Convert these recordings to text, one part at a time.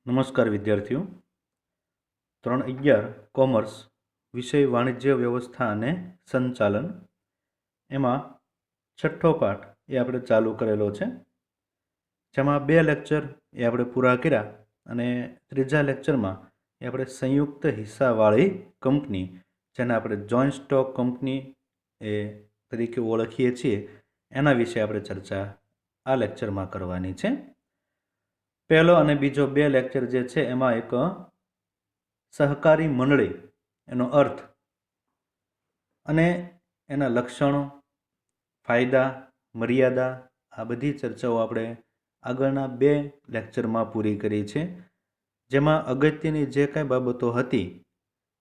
નમસ્કાર વિદ્યાર્થીઓ. 3.11 કોમર્સ વિષય વાણિજ્ય વ્યવસ્થા અને સંચાલન એમાં છઠ્ઠો પાઠ એ આપણે ચાલુ કરેલો છે, જેમાં 2 લેક્ચર એ આપણે પૂરા કર્યા અને ત્રીજા લેક્ચરમાં એ આપણે સંયુક્ત હિસ્સાવાળી કંપની, જેને આપણે જોઈન્ટ સ્ટોક કંપની એ તરીકે ઓળખીએ છીએ, એના વિશે આપણે ચર્ચા આ લેક્ચરમાં કરવાની છે. પહેલો અને બીજો 2 લેક્ચર જે છે એમાં એક સહકારી મંડળી એનો અર્થ અને એના લક્ષણો, ફાયદા, મર્યાદા, આ બધી ચર્ચાઓ આપણે આગળના 2 લેક્ચરમાં પૂરી કરી છે, જેમાં અગત્યની જે કાંઈ બાબતો હતી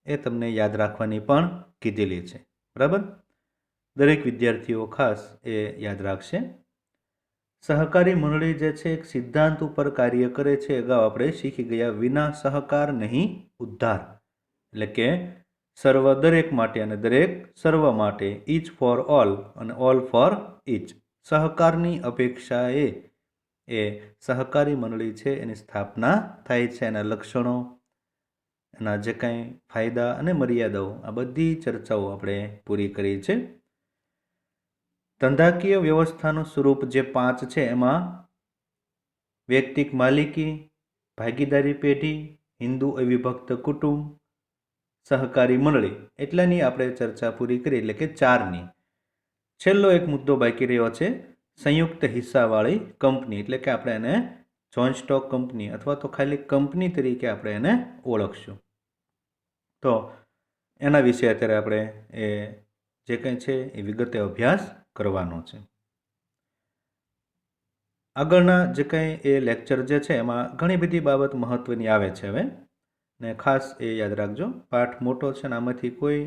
એ તમને યાદ રાખવાની પણ કીધેલી છે. બરાબર? દરેક વિદ્યાર્થીઓ ખાસ એ યાદ રાખશે. સહકારી મંડળી જે છે એક સિદ્ધાંત ઉપર કાર્ય કરે છે. અગાઉ આપણે શીખી ગયા, વિના સહકાર નહીં ઉદ્ધાર, એટલે કે સર્વ દરેક માટે અને દરેક સર્વ માટે, ઈચ ફોર ઓલ અને ઓલ ફોર ઈચ. સહકારની અપેક્ષાએ એ સહકારી મંડળી છે એની સ્થાપના થાય છે. એના લક્ષણો, એના જે કાંઈ ફાયદા અને મર્યાદાઓ, આ બધી ચર્ચાઓ આપણે પૂરી કરી છે. ધંધાકીય વ્યવસ્થાનું સ્વરૂપ જે 5 છે એમાં વૈયક્તિક માલિકી, ભાગીદારી પેઢી, હિન્દુ અવિભક્ત કુટુંબ, સહકારી મંડળી, એટલાની આપણે ચર્ચા પૂરી કરી, એટલે કે 4ની. છેલ્લો એક મુદ્દો બાકી રહ્યો છે, સંયુક્ત હિસ્સાવાળી કંપની, એટલે કે આપણે એને જોઈન્ટ સ્ટોક કંપની અથવા તો ખાલી કંપની તરીકે આપણે એને ઓળખશું. તો એના વિશે અત્યારે આપણે એ જે કંઈ છે એ વિગતે અભ્યાસ કરવાનો છે. આગળના જે કંઈ એ લેક્ચર જે છે એમાં ઘણી બધી બાબત મહત્વની આવે છે હવે, ને ખાસ એ યાદ રાખજો, પાઠ મોટો છે ને આમાંથી કોઈ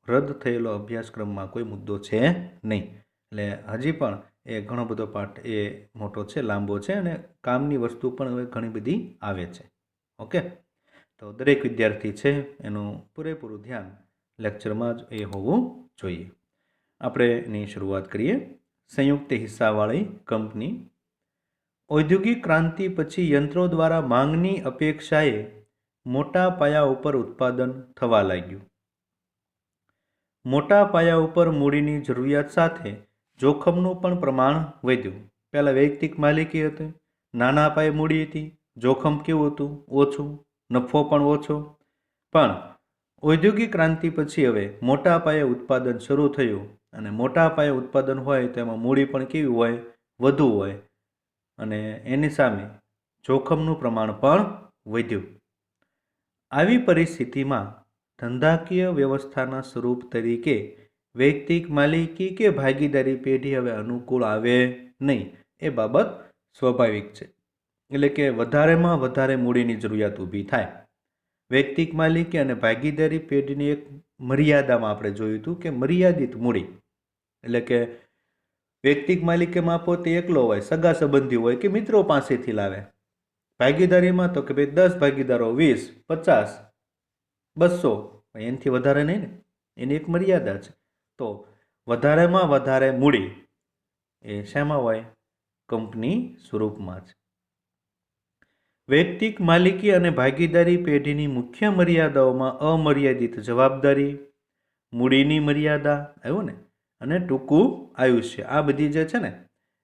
રદ થયેલો અભ્યાસક્રમમાં કોઈ મુદ્દો છે નહીં, એટલે હજી પણ એ ઘણો બધો પાઠ એ મોટો છે, લાંબો છે અને કામની વસ્તુ પણ હવે ઘણી બધી આવે છે. ઓકે, તો દરેક વિદ્યાર્થી છે એનું પૂરેપૂરું ધ્યાન લેક્ચરમાં જ એ હોવું જોઈએ. આપણે એની શરૂઆત કરીએ. સંયુક્ત હિસ્સાવાળી કંપની. ઔદ્યોગિક ક્રાંતિ પછી યંત્રો દ્વારા માંગની અપેક્ષાએ મોટા પાયા ઉપર ઉત્પાદન થવા લાગ્યું. મોટા પાયા ઉપર મૂડીની જરૂરિયાત સાથે જોખમનું પણ પ્રમાણ વધ્યું. પહેલાં વૈયક્તિક માલિકી હતી, નાના પાયે મૂડી હતી, જોખમ કેવું હતું? ઓછું, નફો પણ ઓછો. પણ ઔદ્યોગિક ક્રાંતિ પછી હવે મોટા પાયે ઉત્પાદન શરૂ થયું, અને મોટા પાયે ઉત્પાદન હોય તો એમાં મૂડી પણ કેવી હોય? વધુ હોય, અને એની સામે જોખમનું પ્રમાણ પણ વધ્યું. આવી પરિસ્થિતિમાં ધંધાકીય વ્યવસ્થાના સ્વરૂપ તરીકે વૈયક્તિક માલિકી કે ભાગીદારી પેઢી હવે અનુકૂળ આવે નહીં, એ બાબત સ્વાભાવિક છે. એટલે કે વધારેમાં વધારે મૂડીની જરૂરિયાત ઊભી થાય. વૈયક્તિક માલિકી અને ભાગીદારી પેઢીની એક મર્યાદામાં આપણે જોયું હતું કે મર્યાદિત મૂડી, એટલે કે વૈયક્તિક માલિકીમાં પોતે એકલો હોય, સગા સંબંધી હોય કે મિત્રો પાસેથી લાવે. ભાગીદારીમાં તો કે ભાઈ 10 ભાગીદારો, 20, 50, 200, એનાથી વધારે નહીં ને, એની એક મર્યાદા છે. તો વધારેમાં વધારે મૂડી એ શેમાં હોય? કંપની સ્વરૂપમાં છે. વૈયક્તિક માલિકી અને ભાગીદારી પેઢીની મુખ્ય મર્યાદાઓમાં અમર્યાદિત જવાબદારી, મૂડીની મર્યાદા, આવ્યું ને, અને ટૂંકું આયુષ્ય. આ બધી જે છે ને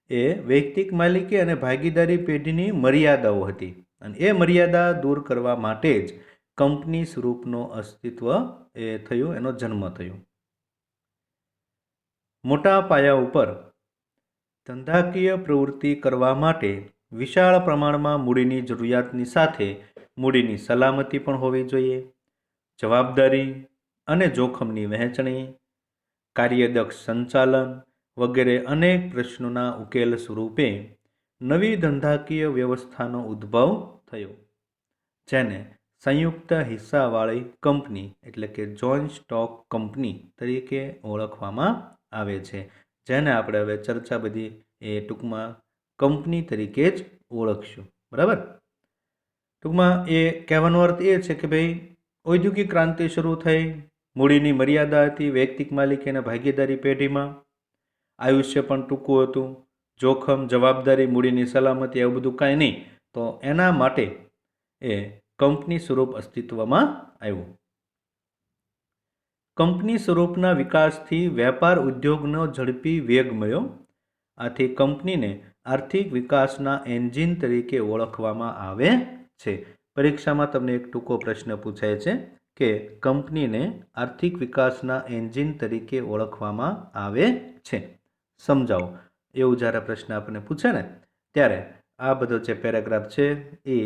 એ વૈયક્તિક માલિકી અને ભાગીદારી પેઢીની મર્યાદાઓ હતી, અને એ મર્યાદા દૂર કરવા માટે જ કંપની સ્વરૂપનો અસ્તિત્વ એ થયું, એનો જન્મ થયો. મોટા પાયા ઉપર ધંધાકીય પ્રવૃત્તિ કરવા માટે વિશાળ પ્રમાણમાં મૂડીની જરૂરિયાતની સાથે મૂડીની સલામતી પણ હોવી જોઈએ. જવાબદારી અને જોખમની વહેંચણી, કાર્યદક્ષ સંચાલન વગેરે અનેક પ્રશ્નોના ઉકેલ સ્વરૂપે નવી ધંધાકીય વ્યવસ્થાનો ઉદ્ભવ થયો, જેને સંયુક્ત હિસ્સાવાળી કંપની એટલે કે જોઈન્ટ સ્ટોક કંપની તરીકે ઓળખવામાં આવે છે, જેને આપણે હવે ચર્ચા બધી એ ટૂંકમાં કંપની તરીકે જ ઓળખશું. બરાબર? ટૂંકમાં એ કહેવાનો અર્થ એ છે કે ભાઈ ઔદ્યોગિક ક્રાંતિ શરૂ થઈ, મૂડીની મર્યાદા હતી વૈયક્તિક માલિકી અને ભાગીદારી પેઢીમાં, આયુષ્ય પણ ટૂંકું હતું, જોખમ, જવાબદારી, મૂડીની સલામતી, એવું બધું કાંઈ નહીં. તો એના માટે એ કંપની સ્વરૂપ અસ્તિત્વમાં આવ્યું. કંપની સ્વરૂપના વિકાસથી વેપાર ઉદ્યોગનો ઝડપી વેગ મળ્યો. આથી કંપનીને આર્થિક વિકાસના એન્જિન તરીકે ઓળખવામાં આવે છે. પરીક્ષામાં તમને એક ટૂંકો પ્રશ્ન પૂછાય છે કે કંપનીને આર્થિક વિકાસના એન્જિન તરીકે ઓળખવામાં આવે છે, સમજાવો. એવું જ્યારે પ્રશ્ન આપણને પૂછે ને ત્યારે આ બધો જે પેરેગ્રાફ છે એ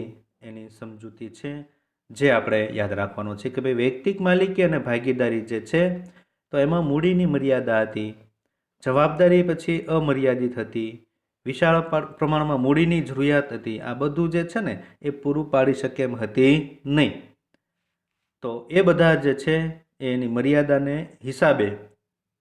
એની સમજૂતી છે જે આપણે યાદ રાખવાનો છે કે ભાઈ વૈયક્તિક માલિકી અને ભાગીદારી જે છે તો એમાં મૂડીની મર્યાદા હતી, જવાબદારી પછી અમર્યાદિત હતી, વિશાળ પ્રમાણમાં મૂડીની જરૂરિયાત હતી. આ બધું જે છે ને એ પૂરું પાડી શકે એમ હતી નહીં. તો એ બધા જે છે એની મર્યાદાને હિસાબે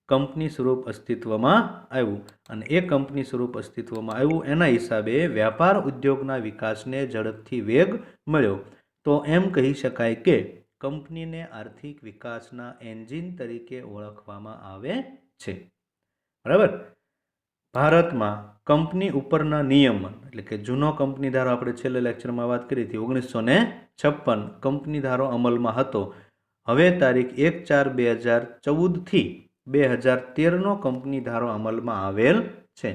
કંપની સ્વરૂપ અસ્તિત્વમાં આવ્યું અને એ કંપની સ્વરૂપ અસ્તિત્વમાં આવ્યું એના હિસાબે વ્યાપાર ઉદ્યોગના વિકાસને ઝડપથી વેગ મળ્યો. તો એમ કહી શકાય કે કંપનીને આર્થિક વિકાસના એન્જિન તરીકે ઓળખવામાં આવે છે. બરાબર. ભારતમાં કંપની ઉપરના નિયમન એટલે કે જૂનો કંપની ધારો આપણે છેલ્લા લેક્ચરમાં વાત કરી હતી 1956 કંપની ધારો અમલમાં હતો. હવે તારીખ 1/4/2014 2013નો કંપની ધારો અમલમાં આવેલ છે.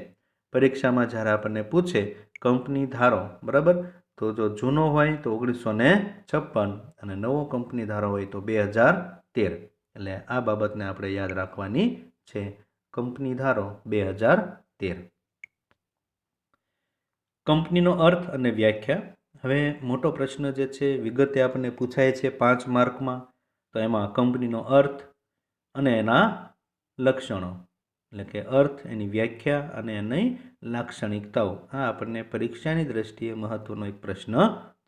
પરીક્ષામાં જ્યારે આપણને પૂછે કંપની ધારો, બરાબર, તો જો જૂનો હોય તો 1956 અને નવો કંપની ધારો હોય તો 2013. એટલે આ બાબતને આપણે યાદ રાખવાની છે. કંપની ધારો 2013. કંપનીનો અર્થ અને વ્યાખ્યા. હવે મોટો પ્રશ્ન જે છે વિગતે આપણને પૂછાય છે 5 માર્કમાં. તો એમાં કંપનીનો અર્થ અને એના લક્ષણો એટલે કે અર્થ, એની વ્યાખ્યા અને એની લાક્ષણિકતાઓ આ આપણને પરીક્ષાની દ્રષ્ટિએ મહત્વનો એક પ્રશ્ન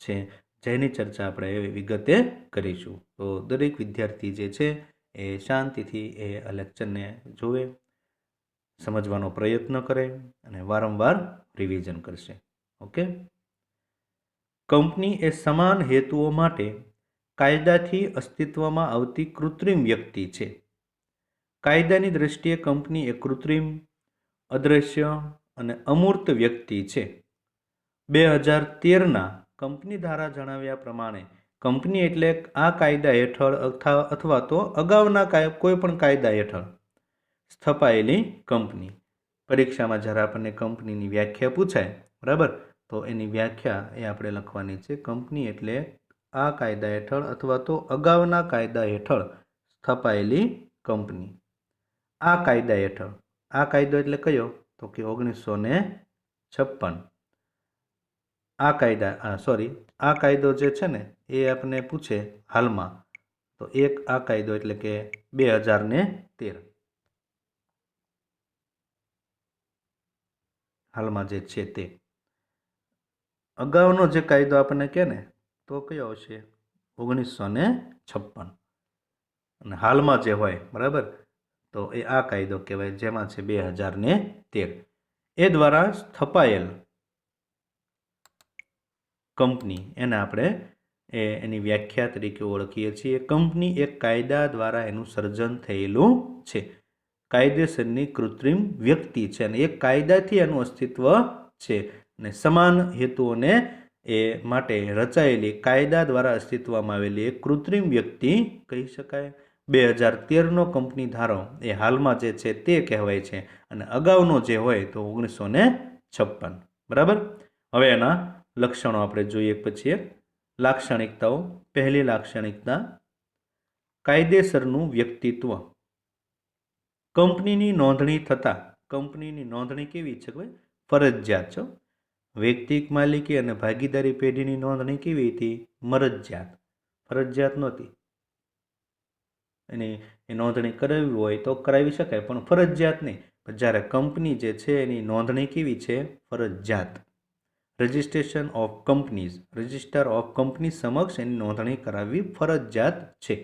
છે જેની ચર્ચા આપણે વિગતે કરીશું. તો દરેક વિદ્યાર્થી જે છે એ શાંતિથી એ લેક્ચરને જોવે, સમજવાનો પ્રયત્ન કરે અને વારંવાર રિવિઝન કરશે. ઓકે. કંપની એ સમાન હેતુઓ માટે કાયદાથી અસ્તિત્વમાં આવતી કૃત્રિમ વ્યક્તિ છે. કાયદાની દ્રષ્ટિએ કંપની એ કૃત્રિમ, અદ્રશ્ય અને અમૂર્ત વ્યક્તિ છે. 2013ના કંપની ધારા જણાવ્યા પ્રમાણે કંપની એટલે આ કાયદા હેઠળ અથવા તો અગાઉના કોઈ પણ કાયદા હેઠળ સ્થપાયેલી કંપની. પરીક્ષામાં જ્યારે આપણને કંપનીની વ્યાખ્યા પૂછાય, બરાબર, તો એની વ્યાખ્યા એ આપણે લખવાની છે. કંપની એટલે આ કાયદા હેઠળ અથવા તો અગાઉના કાયદા હેઠળ સ્થપાયેલી કંપની. આ કાયદા હેઠળ, આ કાયદો એટલે કયો? તો કે 1956. આ કાયદો જે છે ને એ આપણને પૂછે હાલમાં તો એક આ કાયદો એટલે કે 2013 હાલમાં જે છે તે. અગાઉનો જે કાયદો આપણને કહે ને તો કયો આવશે? 1956. અને હાલમાં જે હોય, બરાબર, તો એ આ કાયદો કહેવાય જેમાં છે 2013. એ દ્વારા સ્થપાયેલ કંપની એને આપણે એની વ્યાખ્યા તરીકે ઓળખીએ છીએ. કંપની એક કાયદા દ્વારા એનું સર્જન થયેલું છે. કાયદેસરની કૃત્રિમ વ્યક્તિ છે અને એક કાયદાથી એનું અસ્તિત્વ છે અને સમાન હેતુઓને એ માટે રચાયેલી કાયદા દ્વારા અસ્તિત્વમાં આવેલી એક કૃત્રિમ વ્યક્તિ કહી શકાય. 2013નો કંપની ધારો એ હાલમાં જે છે તે કહેવાય છે અને અગાઉનો જે હોય તો 1956. બરાબર. હવે એના લક્ષણો આપણે જોઈએ પછી. લાક્ષણિકતાઓ. પહેલી લાક્ષણિકતા કાયદેસરનું વ્યક્તિત્વ. કંપનીની નોંધણી થતાં, કંપનીની નોંધણી કેવી છે? ફરજિયાત છે. વૈયક્તિક માલિકી અને ભાગીદારી પેઢીની નોંધણી કેવી હતી? મરજિયાત. ફરજિયાત નહોતી. એની નોંધણી કરાવવી હોય તો કરાવી શકાય પણ ફરજિયાત નહીં. જ્યારે કંપની જે છે એની નોંધણી કેવી છે? ફરજિયાત. Registration of companies, register of company સમક્ષ એની નોંધણી કરાવવી ફરજિયાત છે.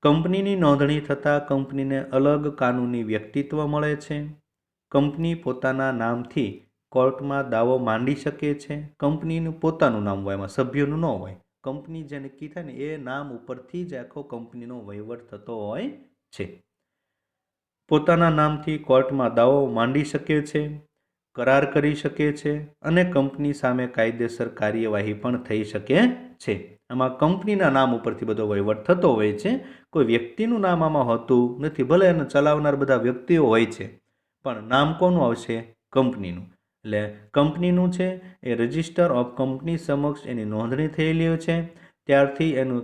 કંપનીની નોંધણી થતાં કંપનીને અલગ કાનૂની વ્યક્તિત્વ મળે છે. કંપની પોતાના નામથી કોર્ટમાં દાવો માંડી શકે છે. કંપનીનું પોતાનું નામ હોય, એમાં સભ્યોનું ન હોય. કંપની જે નક્કી થાય ને એ નામ ઉપરથી જ આખો કંપનીનો વહીવટ થતો હોય છે. પોતાના નામથી કોર્ટમાં દાવો માંડી શકે છે. કરાર કરી શકે છે અને કંપની સામે કાયદેસર કાર્યવાહી પણ થઈ શકે છે. આમાં કંપનીના નામ ઉપરથી બધો વહીવટ થતો હોય છે. કોઈ વ્યક્તિનું નામ આમાં હોતું નથી. ભલે એને ચલાવનાર બધા વ્યક્તિઓ હોય છે, પણ નામ કોનું આવશે? કંપનીનું. એટલે કંપનીનું છે એ રજિસ્ટર ઓફ કંપની સમક્ષ એની નોંધણી થયેલી છે. ત્યારથી એનું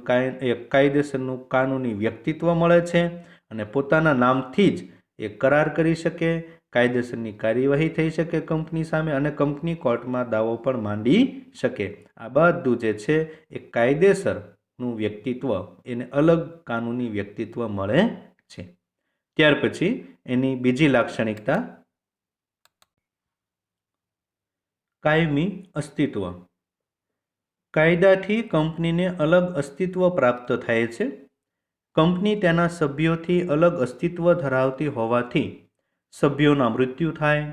કાયદેસરનું કાનૂની વ્યક્તિત્વ મળે છે અને પોતાના નામથી જ એ કરાર કરી શકે, કાયદેસરની કાર્યવાહી થઈ શકે કંપની સામે અને કંપની કોર્ટમાં દાવો પણ માંડી શકે. આ બધું જે છે એ કાયદેસરનું વ્યક્તિત્વ, એને અલગ કાનૂની વ્યક્તિત્વ મળે છે. ત્યાર પછી એની બીજી લાક્ષણિકતા કાયમી અસ્તિત્વ. કાયદાથી કંપનીને અલગ અસ્તિત્વ પ્રાપ્ત થાય છે. કંપની તેના સભ્યોથી અલગ અસ્તિત્વ ધરાવતી હોવાથી સભ્યોના મૃત્યુ થાય,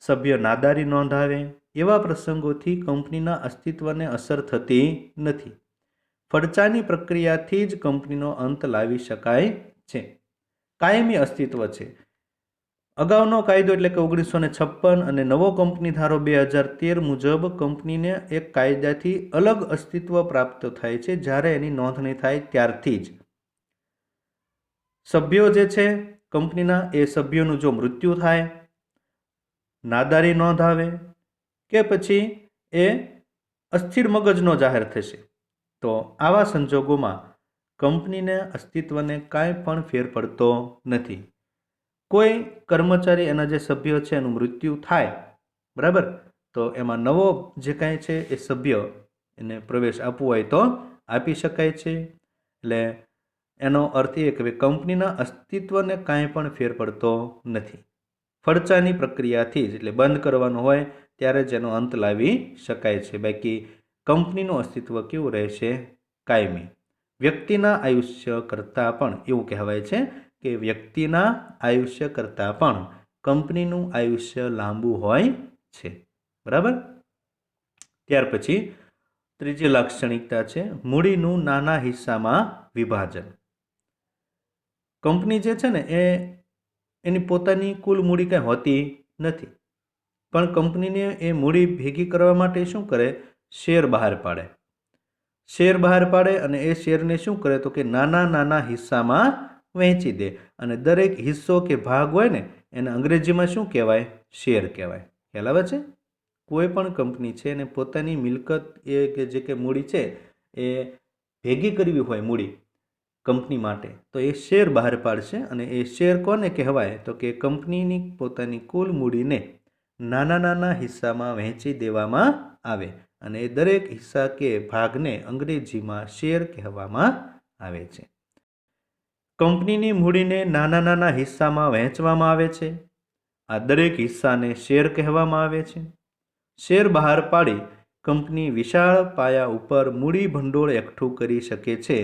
સભ્ય નાદારી નોંધાવે એવા પ્રસંગોથી કંપનીના અસ્તિત્વને અસર થતી નથી. ફડચાની પ્રક્રિયાથી જ કંપનીનો અંત લાવી શકાય છે. કાયમી અસ્તિત્વ છે. અગાઉનો કાયદો એટલે કે 1956 અને નવો કંપની ધારો 2013 મુજબ કંપનીને એક કાયદાથી અલગ અસ્તિત્વ પ્રાપ્ત થાય છે જ્યારે એની નોંધણી થાય ત્યારથી જ. સભ્યો જે છે કંપનીના, એ સભ્યોનું જો મૃત્યુ થાય, નાદારી નોંધાવે કે પછી એ અસ્થિર મગજનો જાહેર થશે, તો આવા સંજોગોમાં કંપનીને અસ્તિત્વને કાંઈ પણ ફેર પડતો નથી. કોઈ કર્મચારી, એના જે સભ્યો છે એનું મૃત્યુ થાય, બરાબર, તો એમાં નવો જે કાંઈ છે એ સભ્ય એને પ્રવેશ આપવો હોય તો આપી શકાય છે. એટલે એનો અર્થ એ કે કંપનીના અસ્તિત્વને કાંઈ પણ ફેર પડતો નથી. ફડચાની પ્રક્રિયાથી જ, એટલે બંધ કરવાનું હોય ત્યારે જ એનો અંત લાવી શકાય છે. બાકી કંપનીનું અસ્તિત્વ કેવું રહેશે? કાયમી. વ્યક્તિના આયુષ્ય કરતાં પણ એવું કહેવાય છે કે વ્યક્તિના આયુષ્ય કરતાં પણ કંપનીનું આયુષ્ય લાંબુ હોય છે. બરાબર. ત્યાર પછી ત્રીજી લાક્ષણિકતા છે મૂડીનું નાના હિસ્સામાં વિભાજન. કંપની જે છે ને એની પોતાની કુલ મૂડી કંઈ હોતી નથી, પણ કંપનીને એ મૂડી ભેગી કરવા માટે શું કરે? શેર બહાર પાડે. શેર બહાર પાડે અને એ શેરને શું કરે? તો કે નાના નાના હિસ્સામાં વહેંચી દે. અને દરેક હિસ્સો કે ભાગ હોય ને એને અંગ્રેજીમાં શું કહેવાય? શેર કહેવાય. ખ્યાલ આવે છે? કોઈ પણ કંપની છે એને પોતાની મિલકત, એ કે જે કે મૂડી છે એ ભેગી કરવી હોય મૂડી કંપની માટે, તો એ શેર બહાર પાડશે. અને એ શેર કોને કહેવાય? તો કે કંપનીની પોતાની કુલ મૂડીને નાના નાના હિસ્સામાં વહેંચી દેવામાં આવે અને એ દરેક હિસ્સા કે ભાગને અંગ્રેજીમાં શેર કહેવામાં આવે છે. કંપનીની મૂડીને નાના નાના હિસ્સામાં વહેંચવામાં આવે છે. આ દરેક હિસ્સાને શેર કહેવામાં આવે છે. શેર બહાર પાડી કંપની વિશાળ પાયા ઉપર મૂડી ભંડોળ એકઠું કરી શકે છે.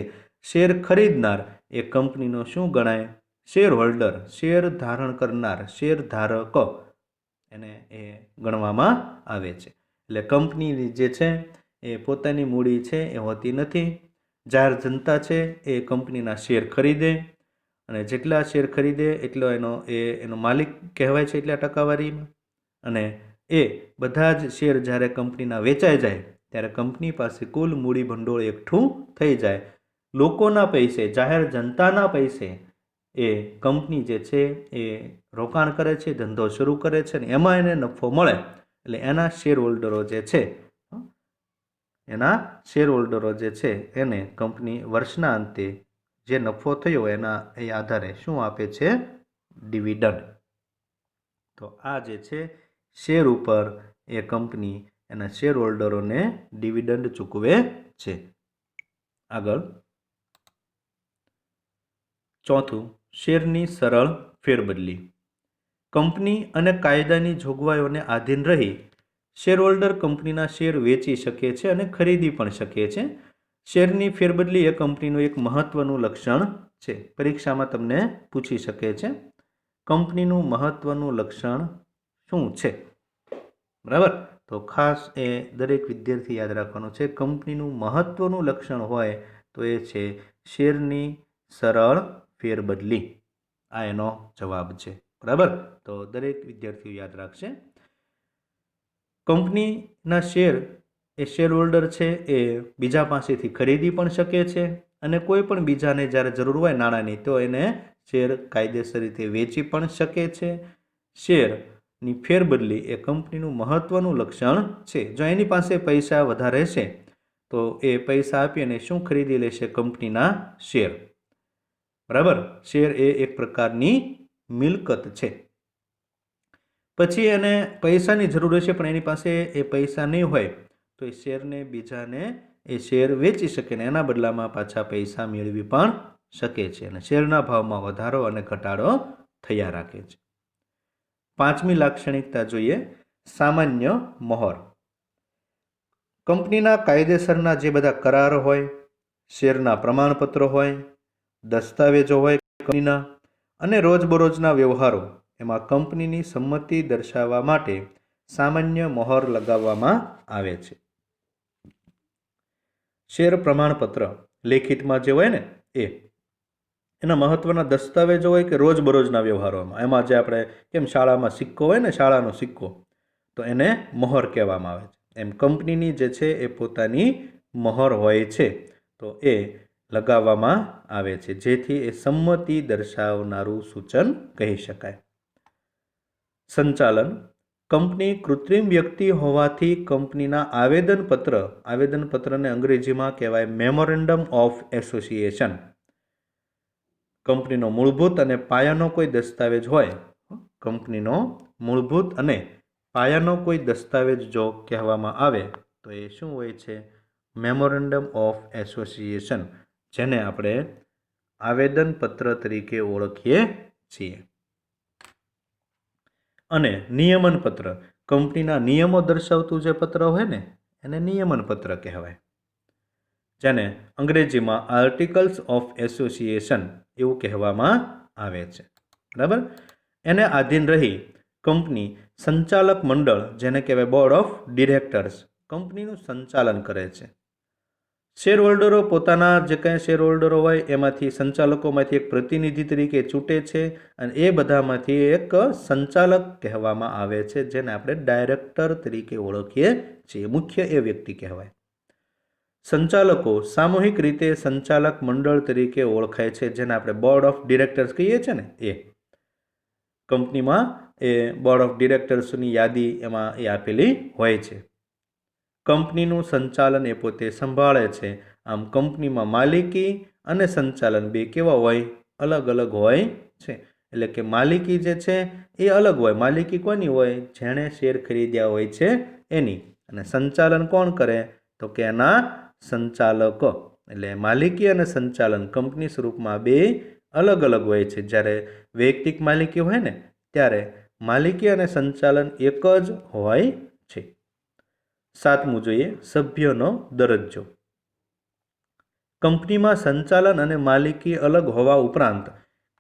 શેર ખરીદનાર એ કંપનીનો શું ગણાય? શેર હોલ્ડર, શેર ધારણ કરનાર, શેર ધારક એને એ ગણવામાં આવે છે. એટલે કંપની જે છે એ પોતાની મૂડી છે એ હોતી નથી. જાહેર જનતા છે એ કંપનીના શેર ખરીદે અને જેટલા શેર ખરીદે એટલો એનો માલિક કહેવાય છે એટલા ટકાવારીમાં. અને એ બધા જ શેર જ્યારે કંપનીના વેચાઈ જાય ત્યારે કંપની પાસે કુલ મૂડી ભંડોળ એકઠું થઈ જાય. લોકોના પૈસે, જાહેર જનતાના પૈસે એ કંપની જે છે એ રોકાણ કરે છે, ધંધો શરૂ કરે છે અને એમાં એને નફો મળે. એટલે એના શેર હોલ્ડરો જે છે એને કંપની વર્ષના અંતે જે નફો થયો એના એ આધારે શું આપે છે? ડિવિડન્ડ. તો આ જે છે શેર ઉપર એ કંપની એના શેર હોલ્ડરોને ડિવિડન્ડ ચૂકવે છે. આગળ ચોથું, શેરની સરળ ફેરબદલી. કંપની અને કાયદાની જોગવાઈઓને આધીન રહી શેરહોલ્ડર કંપનીના શેર વેચી શકે છે અને ખરીદી પણ શકે છે. શેરની ફેરબદલી એ કંપનીનું એક મહત્વનું લક્ષણ છે. પરીક્ષામાં તમને પૂછી શકે છે કંપનીનું મહત્વનું લક્ષણ શું છે? બરાબર. તો ખાસ એ દરેક વિદ્યાર્થી યાદ રાખવાનું છે. કંપનીનું મહત્વનું લક્ષણ હોય તો એ છે શેરની સરળ ફેરબદલી. આ એનો જવાબ છે. બરાબર. તો દરેક વિદ્યાર્થીઓ યાદ રાખશે. કંપનીના શેર એ શેર હોલ્ડર છે એ બીજા પાસેથી ખરીદી પણ શકે છે અને કોઈ પણ બીજાને જ્યારે જરૂર હોય નાણાંની તો એને શેર કાયદેસર રીતે વેચી પણ શકે છે. શેરની ફેરબદલી એ કંપનીનું મહત્વનું લક્ષણ છે. જો એની પાસે પૈસા વધારે છે તો એ પૈસા આપી અને શું ખરીદી લેશે? કંપનીના શેર. બરાબર, શેર એ એક પ્રકારની મિલકત છે. પછી એને પૈસાની જરૂર હશે પણ એની પાસે એ પૈસા નહીં હોય તો એ શેરને બીજાને એ શેર વેચી શકે ને એના બદલામાં પાછા પૈસા મેળવી પણ શકે છે અને શેરના ભાવમાં વધારો અને ઘટાડો થયા રાખે છે. 5મી લાક્ષણિકતા જોઈએ, સામાન્ય મહોર. કંપનીના કાયદેસરના જે બધા કરાર હોય, શેરના પ્રમાણપત્રો હોય, દસ્તાવેજો હોય કંપનીના અને રોજબરોજના વ્યવહારો, એમાં કંપનીની સંમતિ દર્શાવવા માટે સામાન્ય મહોર લગાવવામાં આવે છે. શેર પ્રમાણપત્ર લેખિતમાં જે હોય ને એના મહત્વના દસ્તાવેજો હોય કે રોજબરોજના વ્યવહારોમાં, એમાં જે આપણે કેમ શાળામાં સિક્કો હોય ને, શાળાનો સિક્કો, તો એને મહોર કહેવામાં આવે છે. એમ કંપનીની જે છે એ પોતાની મહોર હોય છે તો એ લગાવવામાં આવે છે જેથી એ સંમતિ દર્શાવનારું સૂચન કહી શકાય. સંચાલન. કંપની કૃત્રિમ વ્યક્તિ હોવાથી કંપનીના આવેદનપત્રને અંગ્રેજીમાં કહેવાય મેમોરેન્ડમ ઓફ એસોસિએશન. કંપનીનો મૂળભૂત અને પાયાનો કોઈ દસ્તાવેજ હોય, કંપનીનો મૂળભૂત અને પાયાનો કોઈ દસ્તાવેજ જો કહેવામાં આવે તો એ શું હોય છે? મેમોરેન્ડમ ઓફ એસોસિએશન, જેને આપણે આવેદનપત્ર તરીકે ઓળખીએ છીએ. અને નિયમન પત્ર, કંપનીના નિયમો દર્શાવતું જે પત્ર હોય ને એને નિયમન પત્ર કહેવાય, જેને અંગ્રેજીમાં આર્ટિકલ્સ ઓફ એસોસિએશન એવું કહેવામાં આવે છે. બરાબર, એને આધીન રહી કંપની સંચાલક મંડળ, જેને કહેવાય બોર્ડ ઓફ ડિરેક્ટર્સ, કંપનીનું સંચાલન કરે છે. શેર હોલ્ડરો પોતાના જે કંઈ શેર હોલ્ડરો હોય એમાંથી સંચાલકોમાંથી એક પ્રતિનિધિ તરીકે ચૂંટે છે અને એ બધામાંથી એક સંચાલક કહેવામાં આવે છે, જેને આપણે ડાયરેક્ટર તરીકે ઓળખીએ છીએ. મુખ્ય એ વ્યક્તિ કહેવાય. સંચાલકો સામૂહિક રીતે સંચાલક મંડળ તરીકે ઓળખાય છે, જેને આપણે બોર્ડ ઓફ ડિરેક્ટર્સ કહીએ છીએ ને એ. કંપનીમાં એ બોર્ડ ઓફ ડિરેક્ટર્સની યાદી એમાં એ આપેલી હોય છે. કંપનીનું સંચાલન એ પોતે સંભાળે છે. આમ કંપનીમાં માલિકી અને સંચાલન બે કેવા હોય? અલગ અલગ હોય છે. એટલે કે માલિકી જે છે એ અલગ હોય. માલિકી કોની હોય? જેણે શેર ખરીદ્યા હોય છે એની. અને સંચાલન કોણ કરે? તો કે એના સંચાલકો. એટલે માલિકી અને સંચાલન કંપની સ્વરૂપમાં બે અલગ અલગ હોય છે. જ્યારે વૈયક્તિક માલિકી હોય ને ત્યારે માલિકી અને સંચાલન એક જ હોય છે. 7મું જોઈએ, સભ્યનો દરજ્જો. કંપનીમાં સંચાલન અને માલિકી અલગ હોવા ઉપરાંત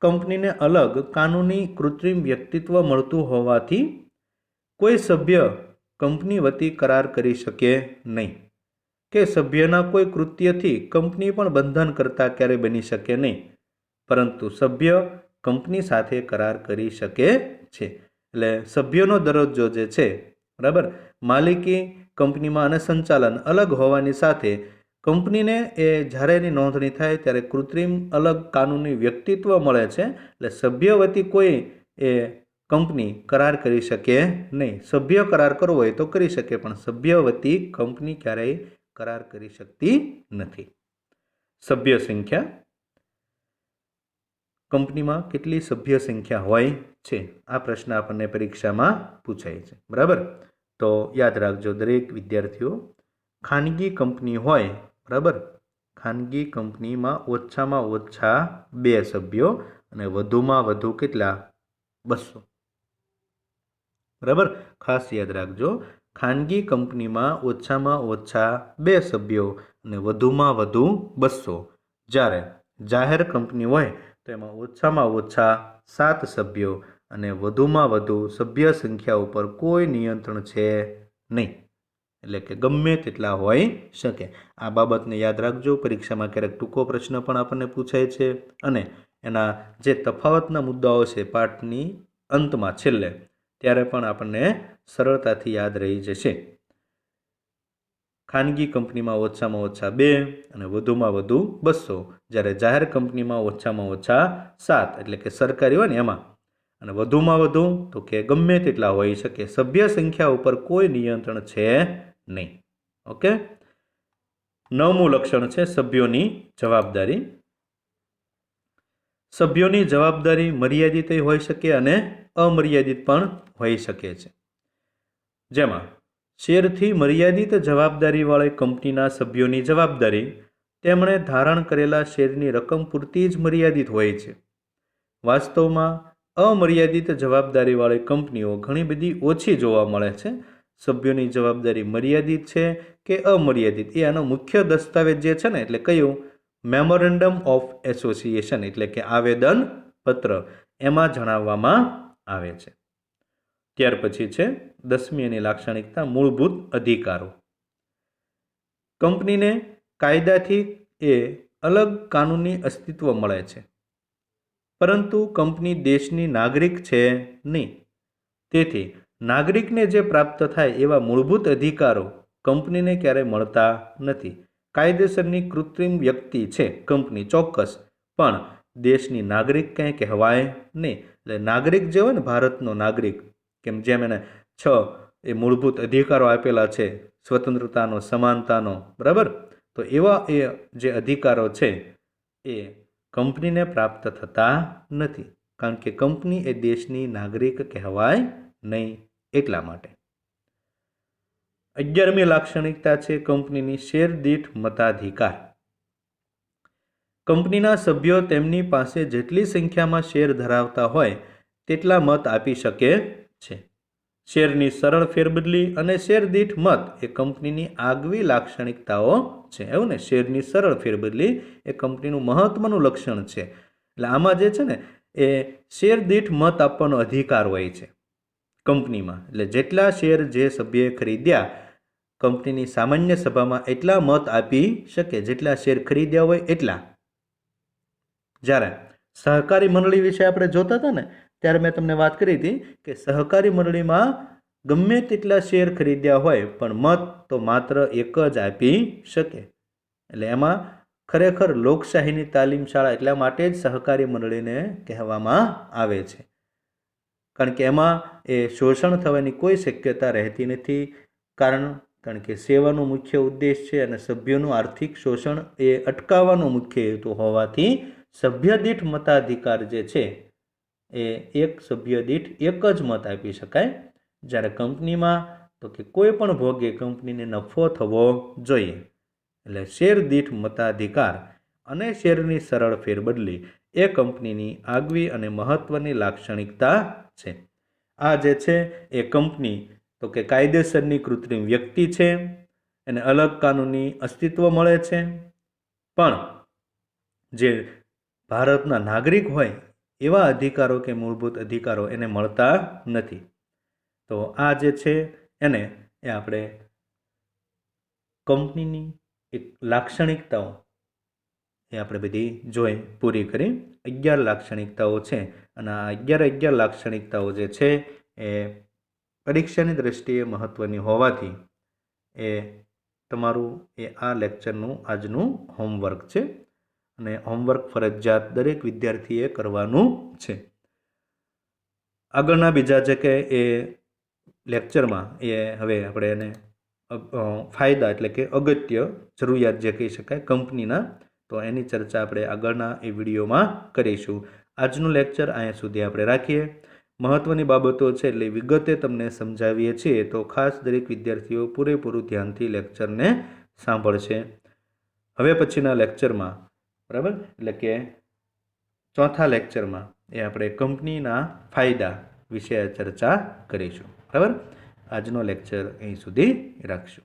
કંપનીને અલગ કાનૂની કૃત્રિમ વ્યક્તિત્વ મળતું હોવાથી કોઈ સભ્ય કંપની વતી કરાર કરી શકે નહીં કે સભ્યના કોઈ કૃત્યથી કંપની પણ બંધન કરતા ક્યારેય બની શકે નહીં, પરંતુ સભ્ય કંપની સાથે કરાર કરી શકે છે. એટલે સભ્યનો દરજ્જો જે છે, બરાબર, માલિકી કંપનીમાં અને સંચાલન અલગ હોવાની સાથે કંપનીને એ જ્યારે એની નોંધણી થાય ત્યારે કૃત્રિમ અલગ કાનૂની વ્યક્તિત્વ મળે છે. એટલે સભ્ય વતી કોઈ એ કંપની કરાર કરી શકે નહીં. સભ્ય કરાર કરવો હોય તો કરી શકે, પણ સભ્ય વતી કંપની ક્યારેય કરાર કરી શકતી નથી. સભ્ય સંખ્યા. કંપનીમાં કેટલી સભ્ય સંખ્યા હોય છે? આ પ્રશ્ન આપણને પરીક્ષામાં પૂછાય છે. બરાબર, તો યાદ રાખજો દરેક વિદ્યાર્થીઓ, ખાનગી કંપની હોય, બરાબર, ખાનગી કંપનીમાં ઓછામાં ઓછા 2 સભ્યો અને વધુમાં વધુ કેટલા? 200. બરાબર, ખાસ યાદ રાખજો, ખાનગી કંપનીમાં ઓછામાં ઓછા 2 સભ્યો અને વધુમાં વધુ 200. જ્યારે જાહેર કંપની હોય તો એમાં ઓછામાં ઓછા 7 સભ્યો અને વધુમાં વધુ સભ્ય સંખ્યા ઉપર કોઈ નિયંત્રણ છે નહીં. એટલે કે ગમે તેટલા હોઈ શકે. આ બાબતને યાદ રાખજો. પરીક્ષામાં ક્યારેક ટૂંકો પ્રશ્ન પણ આપણને પૂછાય છે અને એના જે તફાવતના મુદ્દાઓ છે પાઠની અંતમાં છેલ્લે ત્યારે પણ આપણને સરળતાથી યાદ રહી જશે. ખાનગી કંપનીમાં ઓછામાં ઓછા 2 અને વધુમાં વધુ 200, જ્યારે જાહેર કંપનીમાં ઓછામાં ઓછા 7, એટલે કે સરકારી હોય ને એમાં, અને વધુમાં વધુ તો કે ગમે તેટલા હોઈ શકે. સભ્ય સંખ્યા ઉપર કોઈ નિયંત્રણ છે નહીં. ઓકે. 9મું લક્ષણ છે સભ્યોની જવાબદારી. સભ્યોની જવાબદારી મર્યાદિત હોઈ શકે અને અમર્યાદિત પણ હોઈ શકે છે. જેમાં શેરથી મર્યાદિત જવાબદારીવાળી કંપનીના સભ્યોની જવાબદારી તેમણે ધારણ કરેલા શેરની રકમ પૂરતી જ મર્યાદિત હોય છે. વાસ્તવમાં અમર્યાદિત જવાબદારીવાળી કંપનીઓ ઘણી બધી ઓછી જોવા મળે છે. સભ્યોની જવાબદારી મર્યાદિત છે કે અમર્યાદિત એ આનો મુખ્ય દસ્તાવેજ જે છે ને, એટલે કયું, મેમોરેન્ડમ ઓફ એસોસિએશન, એટલે કે આવેદન પત્ર, એમાં જણાવવામાં આવે છે. ત્યાર પછી છે 10મી એની લાક્ષણિકતા, મૂળભૂત અધિકારો. કંપનીને કાયદાથી એ અલગ કાનૂની અસ્તિત્વ મળે છે, પરંતુ કંપની દેશની નાગરિક છે નહીં. તેથી નાગરિકને જે પ્રાપ્ત થાય એવા મૂળભૂત અધિકારો કંપનીને ક્યારેય મળતા નથી. કાયદેસરની કૃત્રિમ વ્યક્તિ છે કંપની ચોક્કસ, પણ દેશની નાગરિક કંઈ કહેવાય નહીં. એટલે નાગરિક જે હોય ને, ભારતનો નાગરિક, કેમ જેમ એને 6 એ મૂળભૂત અધિકારો આપેલા છે, સ્વતંત્રતાનો, સમાનતાનો, બરાબર, તો એવા એ જે અધિકારો છે એ કંપનીને પ્રાપ્ત થતા નથી, કારણ કે કંપની એ દેશની નાગરિક કહેવાય નહીં એટલા માટે. 11મી લાક્ષણિકતા છે કંપનીની શેર દીઠ મતાધિકાર. કંપનીના સભ્યો તેમની પાસે જેટલી સંખ્યામાં શેર ધરાવતા હોય તેટલા મત આપી શકે છે. શેરની સરળ ફેરબદલી અને શેર દીઠ મત એ કંપનીની આગવી લાક્ષણિકતાઓ છે. એવું ને, શેરની સરળ ફેરબદલી એ કંપનીનું મહત્વનું લક્ષણ છે. એટલે આમાં જે છે ને એ શેર દીઠ મત આપવાનો અધિકાર હોય છે કંપનીમાં. એટલે જેટલા શેર જે સભ્યએ ખરીદ્યા કંપનીની સામાન્ય સભામાં એટલા મત આપી શકે, જેટલા શેર ખરીદ્યા હોય એટલા. જ્યારે સહકારી મંડળી વિશે આપણે જોતા હતા ને, ત્યારે મેં તમને વાત કરી હતી કે સહકારી મંડળીમાં ગમે તેટલા શેર ખરીદ્યા હોય પણ મત તો માત્ર એક જ આપી શકે. એટલે એમાં ખરેખર લોકશાહીની તાલીમ શાળા એટલા માટે જ સહકારી મંડળીને કહેવામાં આવે છે, કારણ કે એમાં એ શોષણ થવાની કોઈ શક્યતા રહેતી નથી. કારણ કે સેવાનો મુખ્ય ઉદ્દેશ છે અને સભ્યોનું આર્થિક શોષણ એ અટકાવવાનો મુખ્ય હેતુ હોવાથી સભ્ય દીઠ મતાધિકાર જે છે એ એક સભ્ય દીઠ એક જ મત આપી શકાય. જ્યારે કંપનીમાં તો કે કોઈ પણ ભોગે કંપનીને નફો થવો જોઈએ. એટલે શેર દીઠ મતાધિકાર અને શેરની સરળ ફેરબદલી એ કંપનીની આગવી અને મહત્વની લાક્ષણિકતા છે. આ જે છે એ કંપની તો કે કાયદેસરની કૃત્રિમ વ્યક્તિ છે, એને અલગ કાનૂની અસ્તિત્વ મળે છે, પણ જે ભારતના નાગરિક હોય એવા અધિકારો કે મૂળભૂત અધિકારો એને મળતા નથી. તો આ જે છે એને એ આપણે કંપનીની એક લાક્ષણિકતાઓ એ આપણે બધી જોઈ પૂરી કરી. 11 લાક્ષણિકતાઓ છે અને આ 11 લાક્ષણિકતાઓ જે છે એ પરીક્ષાની દ્રષ્ટિએ મહત્વની હોવાથી એ તમારું એ આ લેક્ચરનું આજનું હોમવર્ક છે અને હોમવર્ક ફરજિયાત દરેક વિદ્યાર્થીએ કરવાનું છે. આગળના બીજા જે કે એ લેક્ચરમાં એ હવે આપણે એને ફાયદા એટલે કે અગત્ય જરૂરિયાત જે કહી શકાય કંપનીના, તો એની ચર્ચા આપણે આગળના એ વિડીયોમાં કરીશું. આજનું લેક્ચર અહીંયા સુધી આપણે રાખીએ. મહત્વની બાબતો છે એટલે વિગતે તમને સમજાવીએ છીએ, તો ખાસ દરેક વિદ્યાર્થીઓ પૂરેપૂરું ધ્યાનથી લેક્ચરને સાંભળશે. હવે પછીના લેક્ચરમાં, બરાબર, એટલે કે ચોથા લેક્ચરમાં એ આપણે કંપનીના ફાયદા વિશે ચર્ચા કરીશું. બરાબર, આજનો લેક્ચર અહીં સુધી રાખશું.